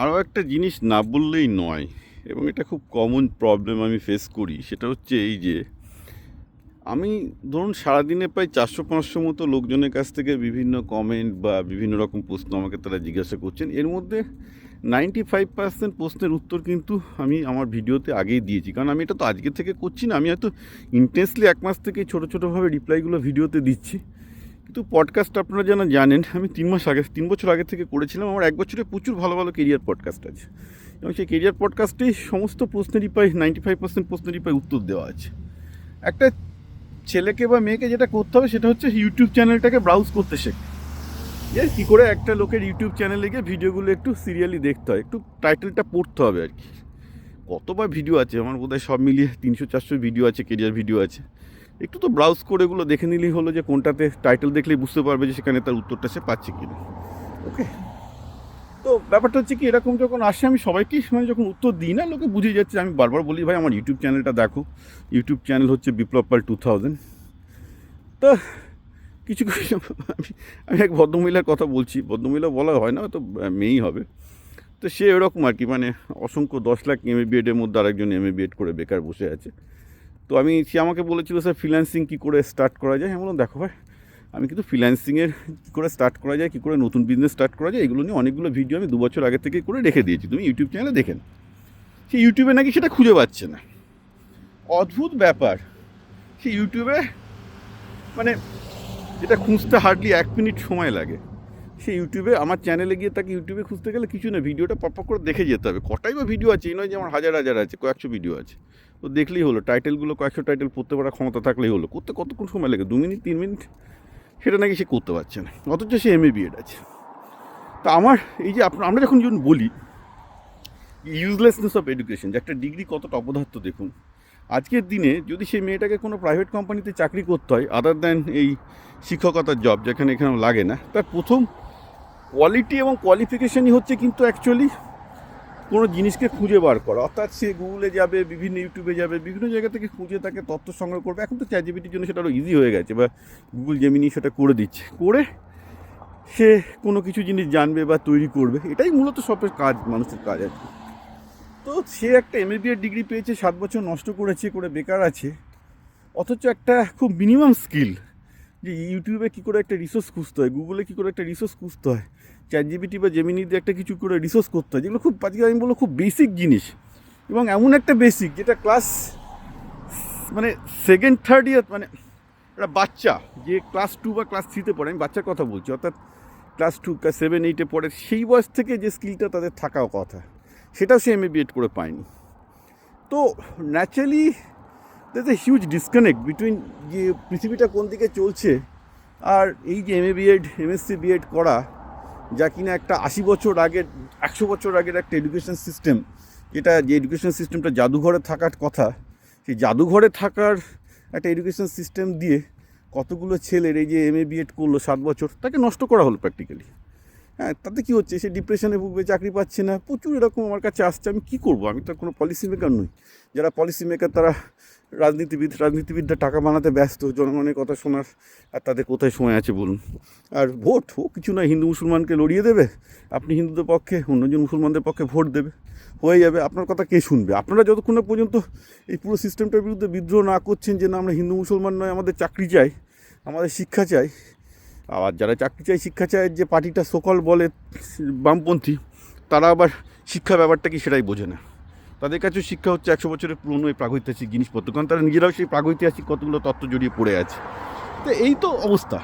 আরও একটা জিনিস না বললেই নয়, এবং এটা খুব কমন প্রবলেম আমি ফেস করি। সেটা হচ্ছে এই যে আমি ধরুন সারাদিনে প্রায় 400-500 মতো লোকজনের কাছ থেকে বিভিন্ন কমেন্ট বা বিভিন্ন রকম প্রশ্ন আমাকে তারা জিজ্ঞাসা করছেন। এর মধ্যে 95% প্রশ্নের উত্তর কিন্তু আমি আমার ভিডিওতে আগেই দিয়েছি, কারণ আমি এটা তো আজকে থেকে করছি না। আমি হয়তো ইন্টেন্সলি 1 মাস থেকে ছোটো ছোটোভাবে রিপ্লাইগুলো ভিডিওতে দিচ্ছি, কিন্তু পডকাস্ট আপনারা যেন জানেন আমি 3 বছর আগে থেকে করেছিলাম। আমার 1 বছরে প্রচুর ভালো ভালো কেরিয়ার পডকাস্ট আছে, এবং সেই কেরিয়ার পডকাস্টেই সমস্ত প্রশ্নেরই প্রায় 95% প্রশ্নেরই প্রায় উত্তর দেওয়া আছে। একটা ছেলেকে বা মেয়েকে যেটা করতে হবে সেটা হচ্ছে ইউটিউব চ্যানেলটাকে ব্রাউজ করতে শেখে, যে কী করে একটা লোকের ইউটিউব চ্যানেলে গিয়ে ভিডিওগুলো একটু সিরিয়ালি দেখতে হয়, একটু টাইটেলটা পড়তে হবে আর কি। কতবার ভিডিও আছে আমার, বোধহয় সব মিলিয়ে 300-400 ভিডিও আছে, কেরিয়ার ভিডিও আছে। একটু তো ব্রাউজ করে এগুলো দেখে নিলেই হলো, যে কোনটাতে টাইটেল দেখলেই বুঝতে পারবে যে সেখানে তার উত্তরটা সে পাচ্ছে কিনা। ওকে, তো ব্যাপারটা হচ্ছে কি, এরকম যখন আসে আমি সবাইকেই মানে যখন উত্তর দিই না, লোকে বুঝে যাচ্ছে। আমি বারবার বলি, ভাই আমার ইউটিউব চ্যানেলটা দেখো। ইউটিউব চ্যানেল হচ্ছে বিপ্লব পাল 2000। তো কিছু কিছু আমি আমি এক ভদ্রমহিলার কথা বলছি, ভদ্রমহিলা বলা হয় না, হয়তো মেয়েই হবে। তো সে এরকম আর কি, মানে অসংখ্য 10 লাখ MA-BEd-এর মধ্যে আরেকজন MA-BEd করে বেকার বসে আছে। তো সে আমাকে বলেছিল, স্যার ফ্রিল্যান্সিং কী করে স্টার্ট করা যায়। আমি বললাম, দেখো ভাই, আমি কিন্তু ফ্রিল্যান্সিংয়ের কী করে স্টার্ট করা যায়, কী করে নতুন বিজনেস স্টার্ট করা যায়, এগুলো নিয়ে অনেকগুলো ভিডিও আমি 2 বছর আগে থেকে করে রেখে দিয়েছি, তুমি ইউটিউব চ্যানেলে দেখেন। সে ইউটিউবে নাকি সেটা খুঁজে পাচ্ছে না। অদ্ভুত ব্যাপার, সে ইউটিউবে মানে যেটা খুঁজতে হার্ডলি 1 মিনিট সময় লাগে, সে ইউটিউবে আমার চ্যানেলে গিয়ে তাকে ইউটিউবে খুঁজতে গেলে কিছু না, ভিডিওটা পপ করে দেখে যেতে হবে। কটাই বা ভিডিও আছে, এই নয় যে আমার হাজার হাজার আছে, কয়েকশো ভিডিও আছে। তো দেখলেই হলো, টাইটেলগুলো কয়েকশো টাইটেল পড়তে পারার ক্ষমতা থাকলেই হলো। করতে কতক্ষণ সময় লাগে, 2 মিনিট 3 মিনিট, সেটা নাকি সে করতে পারছে না, অথচ সে MA-BEd আছে। তা আমার এই যে আমরা যখন বলি ইউজলেসনেস অফ এডুকেশন, যে একটা ডিগ্রি কতটা অপদার্থ, দেখুন আজকের দিনে যদি সেই মেয়েটাকে কোনো প্রাইভেট কোম্পানিতে চাকরি করতে হয়, আদার দ্যান এই শিক্ষকতার জব যেখানে এখানে লাগে না, তার প্রথম কোয়ালিটি এবং কোয়ালিফিকেশানই হচ্ছে কিন্তু অ্যাকচুয়ালি কোনো জিনিসকে খুঁজে বার করা। অর্থাৎ সে গুগলে যাবে, বিভিন্ন ইউটিউবে যাবে, বিভিন্ন জায়গা থেকে খুঁজে তাকে তথ্য সংগ্রহ করবে। এখন তো ChatGPT-র জন্য সেটা আরও ইজি হয়ে গেছে, বা গুগল জেমিনি সেটা করে দিচ্ছে, করে সে কোনো কিছু জিনিস জানবে বা তৈরি করবে। এটাই মূলত সবের কাজ, মানুষের কাজ আর কি। তো সে একটা MA-BEd ডিগ্রি পেয়েছে, 7 বছর নষ্ট করেছে, করে বেকার আছে। অথচ একটা খুব মিনিমাম স্কিল, যে ইউটিউবে কী করে একটা রিসোর্স খুঁজতে হয়, গুগলে কী করে একটা রিসোর্স খুঁজতে হয়, ChatGPT বা জেমিনি দিয়ে একটা কিছু করে রিসোর্স করতে হয়, যেগুলো খুব আজকে আমি বলবো খুব বেসিক জিনিস। এবং এমন একটা বেসিক যেটা ক্লাস মানে 2nd 3rd ইয়ার, মানে একটা বাচ্চা যে ক্লাস 2 বা ক্লাস 3-তে পড়ে, আমি বাচ্চার কথা বলছি, অর্থাৎ ক্লাস 2 ক্লাস 7 8-এ পড়ে, সেই বয়স থেকে যে স্কিলটা তাদের থাকাও কথা, সেটাও সে MA-BEd করে পায়নি। তো naturally that's a huge disconnect between যে পৃথিবীটা কোন দিকে চলছে আর এই যে MA-BEd MSc-BEd করা, যা কিনা একটা 80 বছর আগের 100 বছর আগের একটা এডুকেশন সিস্টেম, যেটা যে এডুকেশন সিস্টেমটা জাদুঘরে থাকার কথা, সেই জাদুঘরে থাকার একটা এডুকেশন সিস্টেম দিয়ে কতগুলো ছেলের এই যে MA-BEd করলো 7 বছর, তাকে নষ্ট করা হলো প্র্যাকটিক্যালি। হ্যাঁ, তাতে কী হচ্ছে, সে ডিপ্রেশনে ভুগবে, চাকরি পাচ্ছে না, প্রচুর এরকম আমার কাছে আসছে। আমি কী করবো, আমি তো কোনো পলিসি মেকার নই। যারা পলিসি মেকার তারা রাজনীতিবিদরা টাকা বানাতে ব্যস্ত, জনগণের কথা শোনার আর তাদের কোথায় সময় আছে বলুন। আর ভোট হোক কিছু নয়, হিন্দু মুসলমানকে লড়িয়ে দেবে, আপনি হিন্দুদের পক্ষে, অন্যজন মুসলমানদের পক্ষে ভোট দেবে, হয়ে যাবে। আপনার কথা কে শুনবে? আপনারা যতক্ষণ না পর্যন্ত এই পুরো সিস্টেমটার বিরুদ্ধে বিদ্রোহ না করছেন, যে না আমরা হিন্দু মুসলমান নয়, আমাদের চাকরি চাই, আমাদের শিক্ষা চাই। আবার যারা চাকরি চাই, শিক্ষা চায়, যে পার্টিটা সকল বলে বামপন্থী, তারা আবার শিক্ষা ব্যাপারটা কি সেটাই বোঝে না। তাদের কাছেও শিক্ষা হচ্ছে 100 বছরের পুরনো এই প্রাগৈতিহাসিক জিনিসপত্র, কারণ তারা নিজেরাও সেই প্রাগৈতিহাসিক কতগুলো তত্ত্ব জড়িয়ে পড়ে আছে। তো এই তো অবস্থা।